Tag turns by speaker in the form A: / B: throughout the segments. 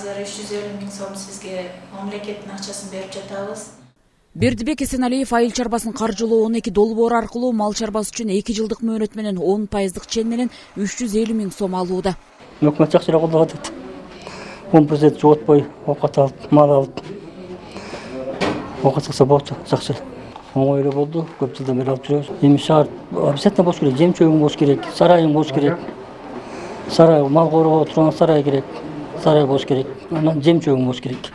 A: азыр 350 миң сом сизге мамлекеттин акчасын берип жатабыз.
B: Бердибек Эсеналиев айыл чарбасын каржылоо 12 долбоор аркылуу мал чарбасы үчүн 2 жылдык мөөнөт менен 10% чен менен 350 миң сом алууда.
C: Өкмөт жакшы колдоп атат. 10% жоготпой оокат алып, мал алып. Оокат чыкса болот, жакшы. Оңой эле болду. Көп жылдан бери алып жүрөбүз. Эми шаар обязательно болуш керек, жем чөбүң болуш керек, сарайың болуш керек. Сарай мал коргоо турган сарай керек. Сарай болуш керек. Анан жем чөбүң болуш керек.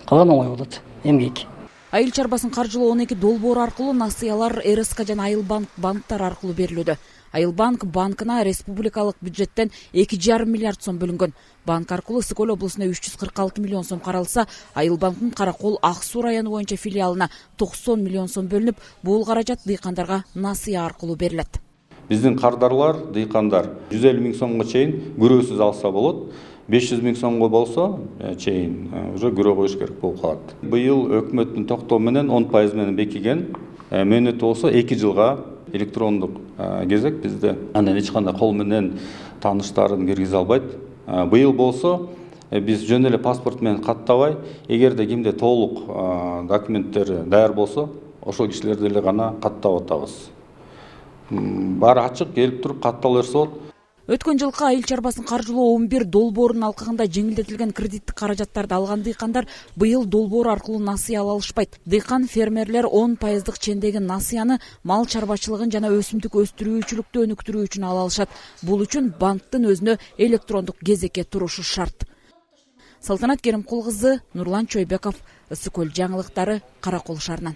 C: Калган оңой болот. Эмгек.
B: Айыл чарбасын каржылоо 12 долбоор аркылуу насыялар РСК жана Айыл банктар аркылуу берилүүдө. Айыл банкына республикалык бюджеттен 2,5 миллиард сом бөлүнгөн. Банк аркылуу Ысык-Көл облусуна 346 миллион сом каралса, Айыл банктын Каракол Ак Суу району боюнча филиалына 90 миллион сом бөлүнүп, бул каражат дыйкандарга насыя аркылуу берилет.
D: Биздин кардарлар, дыйкандар 150 миң сомго чейин күрөөсүз алса болот. 500 миң сомго болсо чейин уже күрөө коюш керек болуп калат. Быйыл өкмөттүн токтоо менен 10% менен бекиген, мөөнөтү болсо 2 жылга электрондук кезек бизде. Анан эч кандай кол менен тааныштарын киргизе албайт. Быйыл болсо биз жөн эле паспорт менен каттабай, эгерде кимде толук документтери даяр болсо, ошол кишилерди эле гана каттап атабыз. Баары ачык, келип туруп каттала берсе болот.
B: Өткөн жылкы айыл чарбасын каржылоо 11 долбоорун алкагында жеңилдетилген кредиттик каражаттарды алган дыйкандар быйыл долбоор аркылуу насыя ала алышпайт. Дыйкан фермерлер 10% чендеги насыяны мал чарбачылыгын жана өсүмдүк өстүрүүчүлүктү өнүктүрүү үчүн ала алышат. Бул үчүн банктын өзүнө электрондук кезекке турушу шарт. Салтанат Керимкул кызы, Нурлан Чойбеков, Ысык-Көл жаңылыктары, Каракол шаарынан.